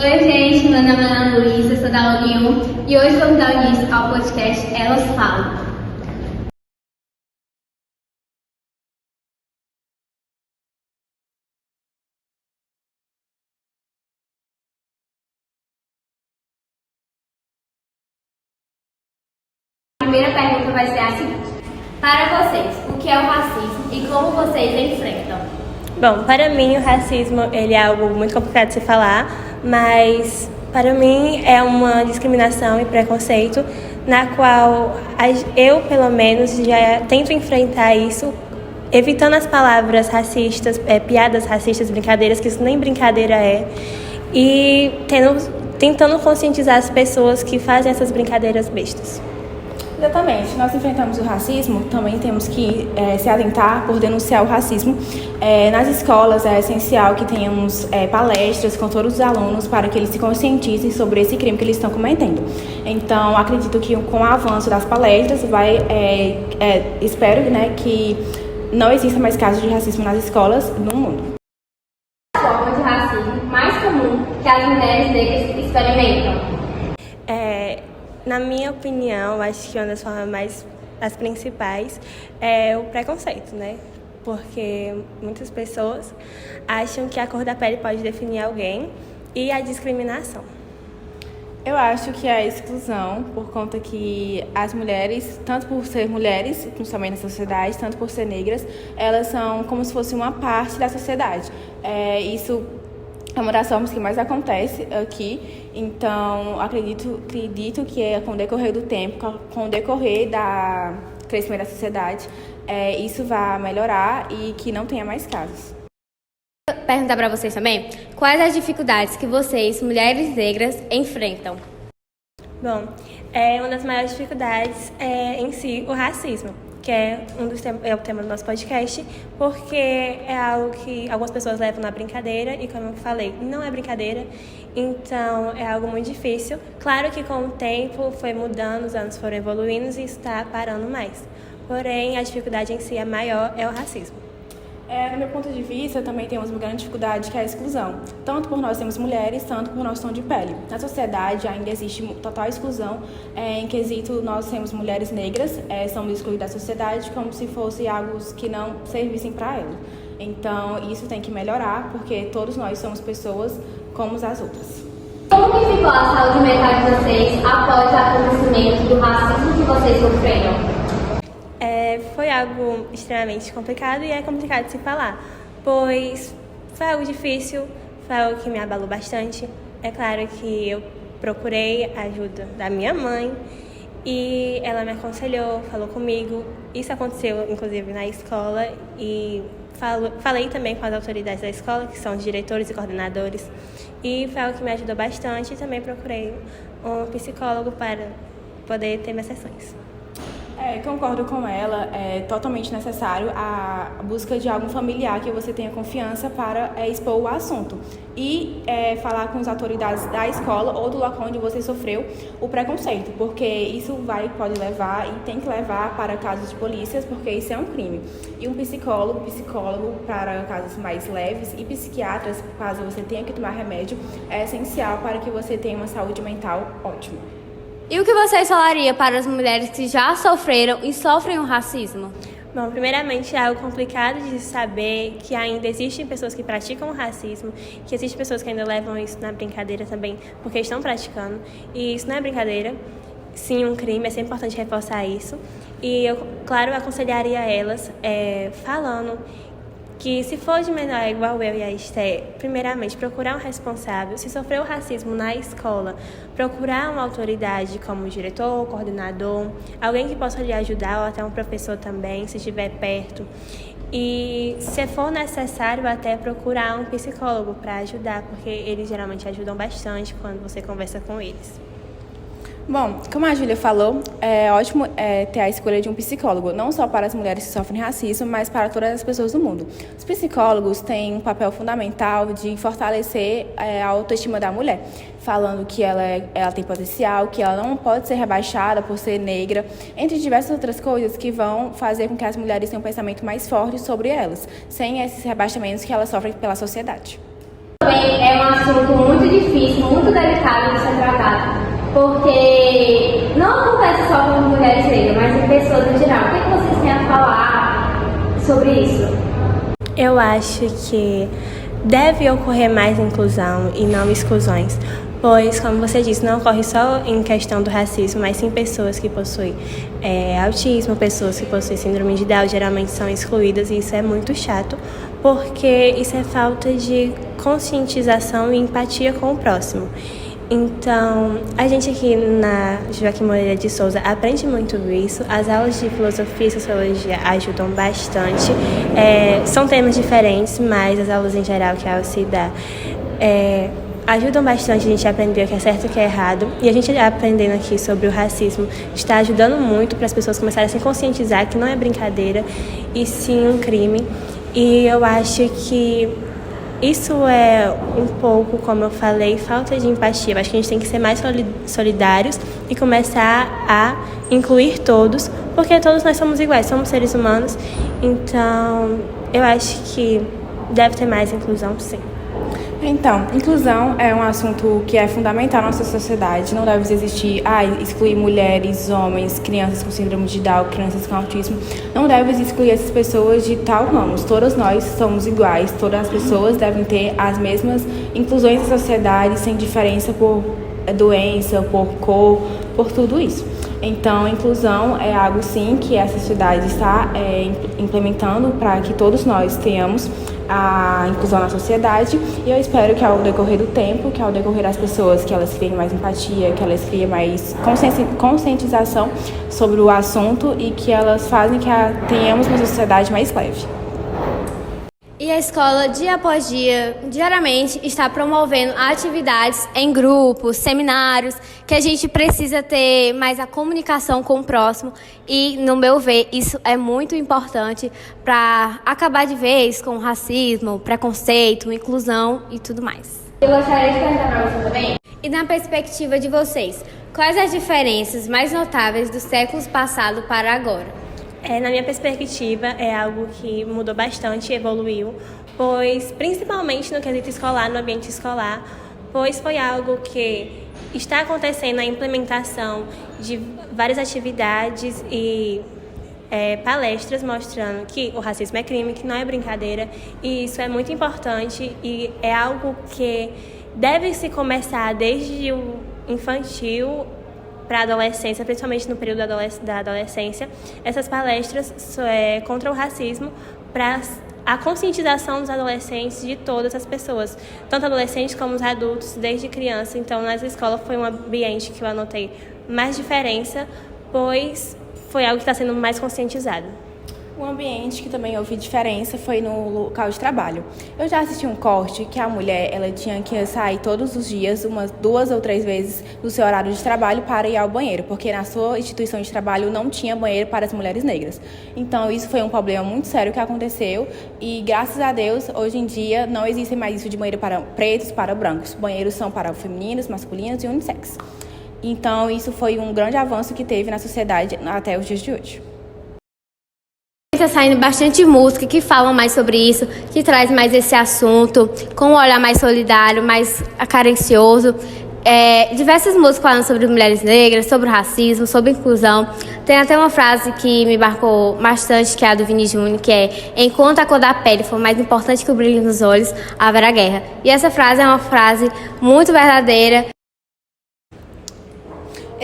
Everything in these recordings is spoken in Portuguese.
Oi, gente, meu nome é Ana Luísa, sou da UNIU e hoje vamos dar início ao podcast Elas Falam. A primeira pergunta vai ser a seguinte: para vocês, o que é o racismo e como vocês enfrentam? Bom, para mim o racismo ele é algo muito complicado de se falar, mas para mim é uma discriminação e preconceito na qual eu, pelo menos, já tento enfrentar isso, evitando as palavras racistas, piadas racistas, brincadeiras, que isso nem brincadeira é, e tentando conscientizar as pessoas que fazem essas brincadeiras bestas. Exatamente. Nós enfrentamos o racismo, também temos que se atentar por denunciar o racismo. Nas escolas é essencial que tenhamos palestras com todos os alunos para que eles se conscientizem sobre esse crime que eles estão cometendo. Então, acredito que com o avanço das palestras, espero, que não exista mais casos de racismo nas escolas no mundo. Qual a forma de racismo mais comum que as mulheres negras experimentam? Na minha opinião, acho que uma das formas as principais é o preconceito, né? Porque muitas pessoas acham que a cor da pele pode definir alguém e a discriminação. Eu acho que é a exclusão, por conta que as mulheres, tanto por ser mulheres, principalmente na sociedade, tanto por ser negras, elas são como se fosse uma parte da sociedade. Isso é uma das formas que mais acontece aqui, então acredito que com o decorrer do tempo, com o decorrer da crescimento da sociedade, isso vai melhorar e que não tenha mais casos. Perguntar para vocês também, quais as dificuldades que vocês, mulheres negras, enfrentam? Bom, uma das maiores dificuldades é em si o racismo, que é o tema do nosso podcast, porque é algo que algumas pessoas levam na brincadeira e, como eu falei, não é brincadeira, então é algo muito difícil. Claro que com o tempo foi mudando, os anos foram evoluindo e está parando mais, porém a dificuldade em si a maior é o racismo. No meu ponto de vista, também temos uma grande dificuldade que é a exclusão, tanto por nós sermos mulheres, tanto por nosso tom de pele. Na sociedade ainda existe total exclusão, em quesito nós sermos mulheres negras, somos excluídas da sociedade como se fosse algo que não servissem para elas. Então isso tem que melhorar, porque todos nós somos pessoas como as outras. Como que ficou a saúde mental de vocês após o acontecimento do racismo que vocês sofreram? Foi algo extremamente complicado e é complicado de se falar, pois foi algo difícil, foi algo que me abalou bastante. É claro que eu procurei a ajuda da minha mãe e ela me aconselhou, falou comigo. Isso aconteceu, inclusive, na escola e falei também com as autoridades da escola, que são os diretores e coordenadores, e foi algo que me ajudou bastante e também procurei um psicólogo para poder ter minhas sessões. Concordo com ela, é totalmente necessário a busca de algum familiar que você tenha confiança para expor o assunto e falar com as autoridades da escola ou do local onde você sofreu o preconceito, porque isso pode levar e tem que levar para casos de polícias, porque isso é um crime. E um psicólogo para casos mais leves e psiquiatras, caso você tenha que tomar remédio, é essencial para que você tenha uma saúde mental ótima. E o que vocês falariam para as mulheres que já sofreram e sofrem o racismo? Bom, primeiramente é algo complicado de saber que ainda existem pessoas que praticam o racismo, que existem pessoas que ainda levam isso na brincadeira também, porque estão praticando, e isso não é brincadeira, sim um crime, é sempre importante reforçar isso. E eu, claro, aconselharia elas falando que se for de menor igual eu e a Esté, primeiramente procurar um responsável. Se sofreu racismo na escola, procurar uma autoridade como diretor, coordenador, alguém que possa lhe ajudar, ou até um professor também, se estiver perto. E se for necessário, até procurar um psicólogo para ajudar, porque eles geralmente ajudam bastante quando você conversa com eles. Bom, como a Júlia falou, é ótimo ter a escolha de um psicólogo, não só para as mulheres que sofrem racismo, mas para todas as pessoas do mundo. Os psicólogos têm um papel fundamental de fortalecer a autoestima da mulher, falando que ela tem potencial, que ela não pode ser rebaixada por ser negra, entre diversas outras coisas que vão fazer com que as mulheres tenham um pensamento mais forte sobre elas, sem esses rebaixamentos que elas sofrem pela sociedade. Também é um assunto muito difícil, muito delicado de ser tratado, porque não acontece só com mulheres negras, mas em pessoas em geral. O que vocês têm a falar sobre isso? Eu acho que deve ocorrer mais inclusão e não exclusões, pois, como você disse, não ocorre só em questão do racismo, mas sim pessoas que possuem autismo, pessoas que possuem síndrome de Down, geralmente são excluídas, e isso é muito chato, porque isso é falta de conscientização e empatia com o próximo. Então, a gente aqui na Joaquim Moreira de Souza aprende muito isso. As aulas de filosofia e sociologia ajudam bastante. São temas diferentes, mas as aulas em geral que a UC dá ajudam bastante a gente a aprender o que é certo e o que é errado. E a gente aprendendo aqui sobre o racismo está ajudando muito para as pessoas começarem a se conscientizar que não é brincadeira e sim um crime. E eu acho que isso é um pouco, como eu falei, falta de empatia. Eu acho que a gente tem que ser mais solidários e começar a incluir todos, porque todos nós somos iguais, somos seres humanos. Então, eu acho que deve ter mais inclusão, sim. Então, inclusão é um assunto que é fundamental na nossa sociedade. Não deve existir, excluir mulheres, homens, crianças com síndrome de Down, crianças com autismo. Não deve excluir essas pessoas de tal ramo. Todas nós somos iguais, todas as pessoas devem ter as mesmas inclusões na sociedade, sem diferença por doença, por cor, por tudo isso. Então, inclusão é algo, sim, que a sociedade está implementando para que todos nós tenhamos a inclusão na sociedade, e eu espero que ao decorrer do tempo, que ao decorrer das pessoas, que elas criem mais empatia, que elas criem mais conscientização sobre o assunto e que elas fazem que tenhamos uma sociedade mais leve. E a escola, dia após dia, diariamente, está promovendo atividades em grupos, seminários, que a gente precisa ter mais a comunicação com o próximo. E, no meu ver, isso é muito importante para acabar de vez com o racismo, preconceito, inclusão e tudo mais. Eu gostaria de perguntar para você também. E na perspectiva de vocês, quais as diferenças mais notáveis dos séculos passados para agora? Na minha perspectiva, é algo que mudou bastante e evoluiu, pois, principalmente no quesito escolar, no ambiente escolar, pois foi algo que está acontecendo a implementação de várias atividades e palestras mostrando que o racismo é crime, que não é brincadeira, e isso é muito importante e é algo que deve se começar desde o infantil para a adolescência, principalmente no período da adolescência, essas palestras contra o racismo, para a conscientização dos adolescentes, de todas as pessoas, tanto adolescentes como os adultos, desde criança. Então, nessa escola foi um ambiente que eu anotei mais diferença, pois foi algo que está sendo mais conscientizado. Um ambiente que também houve diferença foi no local de trabalho. Eu já assisti um corte que a mulher ela tinha que sair todos os dias, umas 2 ou 3 vezes do seu horário de trabalho para ir ao banheiro, porque na sua instituição de trabalho não tinha banheiro para as mulheres negras. Então isso foi um problema muito sério que aconteceu e graças a Deus hoje em dia não existe mais isso de banheiro para pretos, para brancos. Banheiros são para femininos, masculinos e unissex. Então isso foi um grande avanço que teve na sociedade até os dias de hoje. Está saindo bastante música que falam mais sobre isso, que traz mais esse assunto, com um olhar mais solidário, mais acarencioso. Diversas músicas falando sobre mulheres negras, sobre o racismo, sobre inclusão. Tem até uma frase que me marcou bastante, que é a do Vini Júnior, que é: enquanto a cor da pele for mais importante que o brilho nos olhos, haverá guerra. E essa frase é uma frase muito verdadeira.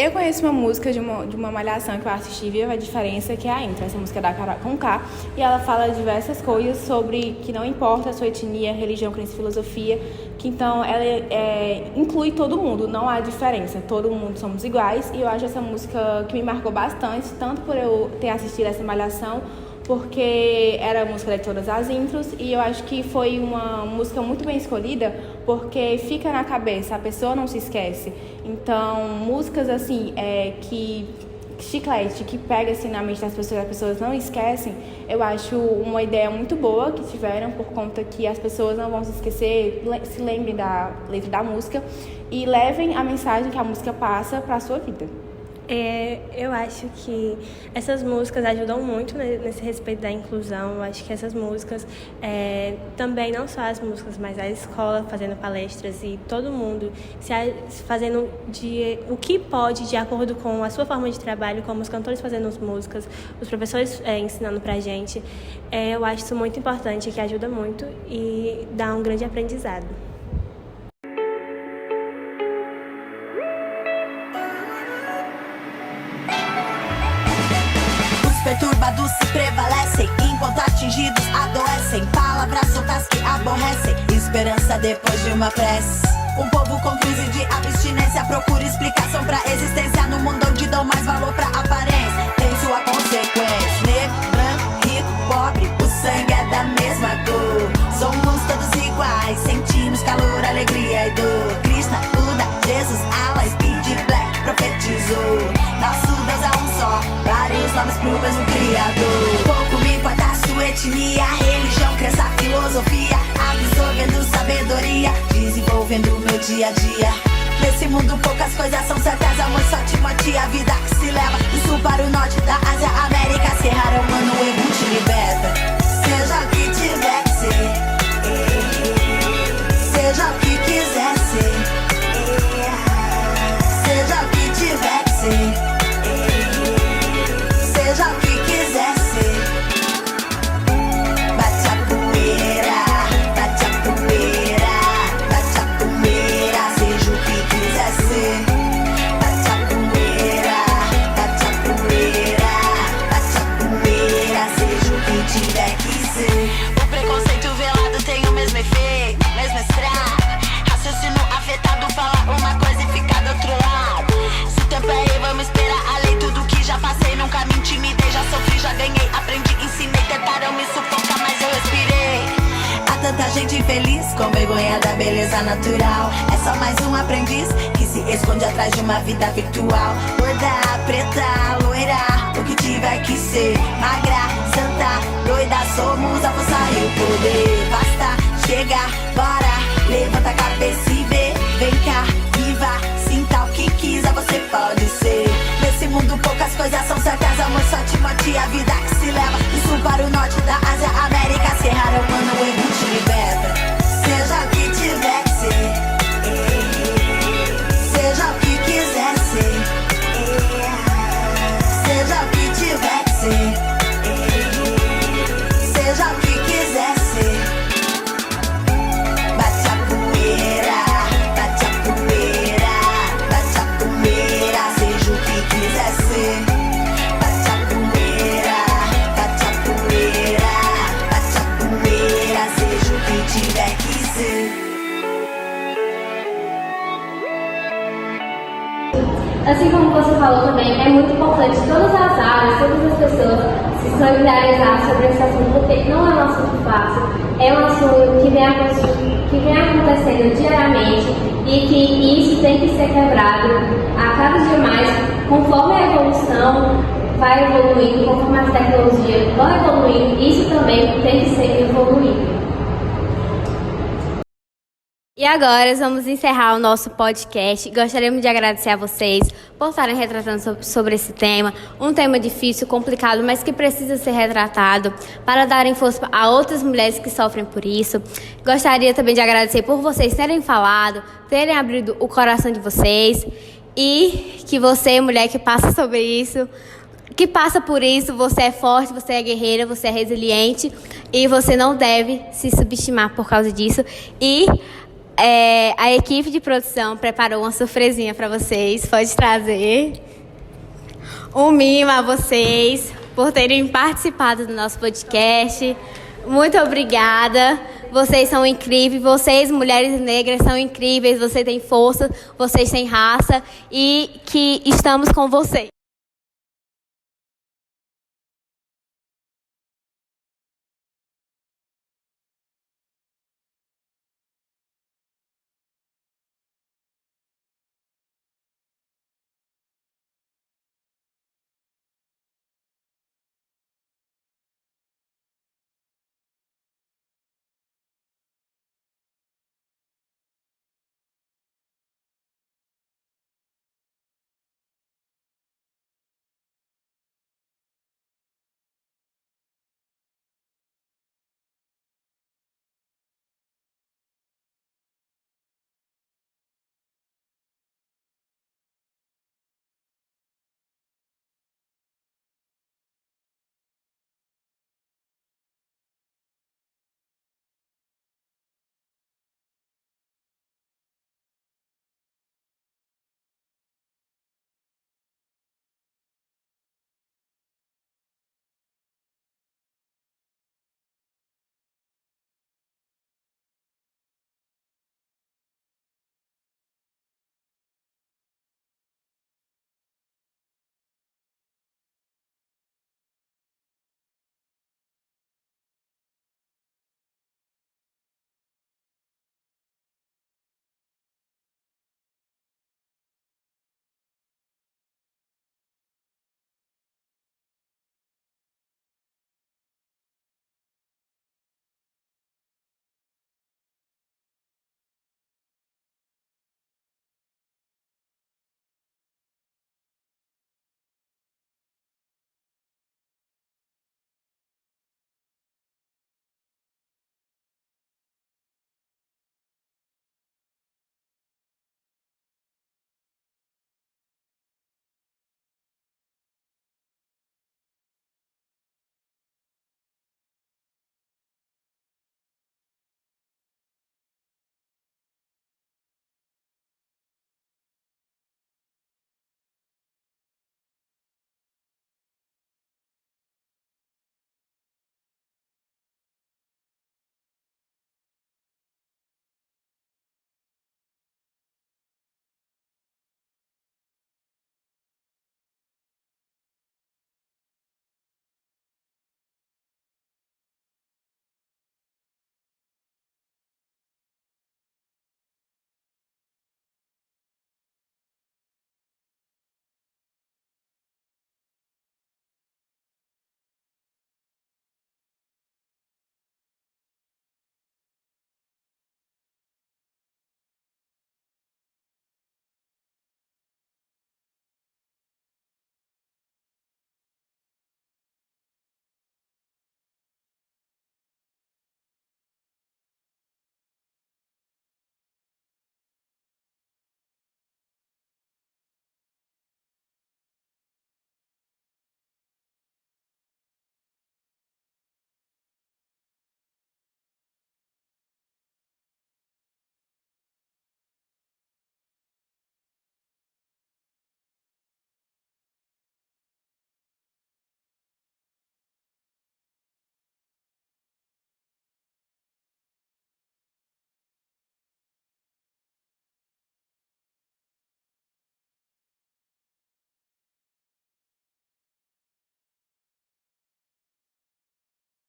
Eu conheço uma música de uma malhação que eu assisti, Viva a Diferença, que é a intro. Essa música é da Carol Conká, e ela fala diversas coisas sobre que não importa a sua etnia, religião, crença e filosofia, que então ela inclui todo mundo, não há diferença, todo mundo somos iguais, e eu acho essa música que me marcou bastante, tanto por eu ter assistido essa malhação, porque era a música de todas as intros, e eu acho que foi uma música muito bem escolhida, porque fica na cabeça, a pessoa não se esquece. Então, músicas assim, que chiclete, que pega assim na mente das pessoas, as pessoas não esquecem, eu acho uma ideia muito boa que tiveram, por conta que as pessoas não vão se esquecer, se lembrem da letra da música e levem a mensagem que a música passa para a sua vida. Eu acho que essas músicas ajudam muito nesse respeito da inclusão. Eu acho que essas músicas, também não só as músicas, mas a escola fazendo palestras e todo mundo fazendo o que pode de acordo com a sua forma de trabalho, como os cantores fazendo as músicas, os professores ensinando pra gente. Eu acho isso muito importante, que ajuda muito e dá um grande aprendizado. Perturbados se prevalecem, enquanto atingidos adoecem. Palavras soltas que aborrecem, esperança depois de uma prece. Um povo com crise de abstinência procura explicação pra existência no mundo onde dão mais valor pra aparência. Tem sua consequência. Negro, branco, rico, pobre, o sangue é da mesma cor. Somos todos iguais, sentimos calor, alegria e dor. Krishna, Buda, Jesus, Allah, Speed, Black, profetizou. Nosso Deus é um só, vários nomes pro mesmo Criador. Pouco me importa a sua etnia, religião, crença, filosofia. Absorvendo sabedoria, desenvolvendo o meu dia a dia. Nesse mundo poucas coisas são certas, amor, só Timóteo, a vida que se leva do sul para o norte, da Ásia, América, Serra, humano, o ego te liberta. Seja o que tiver que ser, seja o que quiser ser, seja o que tiver que ser. Seja o que quiser ser. Bate a poeira, bate a poeira, bate a poeira. Seja o que quiser ser. Bate a poeira, bate a poeira, bate a poeira. Seja o que tiver que ser. O preconceito velado tem o mesmo efeito, mesmo estrago. Raciocínio afetado, fala uma coisa e fica do outro lado. Se o tempo é aí, vamos esperar a lei. Tudo que já passei, nunca me intimidei. Já sofri, já ganhei, aprendi, ensinei. Tentaram me sufocar, mas eu respirei. Há tanta gente infeliz, com vergonha da beleza natural. É só mais um aprendiz que se esconde atrás de uma vida virtual. Gorda, preta, loira, o que tiver que ser. Magra, santa, doida, somos a força e o poder. Basta, chega, bora, levanta a cabeça e vê. Vem cá, viva, sinta o que quiser, você pode ser. Nesse mundo poucas coisas são certas, amor, só Timóteo, a vida que se leva do sul para o norte, da Ásia, América, Serra, humano, o ego te liberta. Seja o que tiver que ser, seja o que quiser ser, seja o que tiver que ser, seja o que quiser ser. Bate a poeira, bate a poeira, bate a poeira. Seja o que quiser ser. Bate a poeira, bate a poeira, bate a poeira. Seja o que tiver que ser. Assim como você falou também, é muito importante todas as áreas, todas as pessoas se solidarizar sobre esse assunto, porque não é um assunto fácil, é um assunto que vem acontecendo diariamente e que isso tem que ser quebrado a cada dia mais, conforme a evolução vai evoluindo, conforme as tecnologias vão evoluindo, isso também tem que ser evoluído. E agora vamos encerrar o nosso podcast. Gostaríamos de agradecer a vocês por estarem retratando sobre esse tema. Um tema difícil, complicado, mas que precisa ser retratado para darem força a outras mulheres que sofrem por isso. Gostaria também de agradecer por vocês terem falado, terem abrido o coração de vocês e que você, mulher que passa sobre isso, que passa por isso, você é forte, você é guerreira, você é resiliente e você não deve se subestimar por causa disso. E a equipe de produção preparou uma surpresinha para vocês. Pode trazer um mimo a vocês por terem participado do nosso podcast. Muito obrigada. Vocês são incríveis. Vocês, mulheres negras, são incríveis. Vocês têm força, vocês têm raça e que estamos com vocês.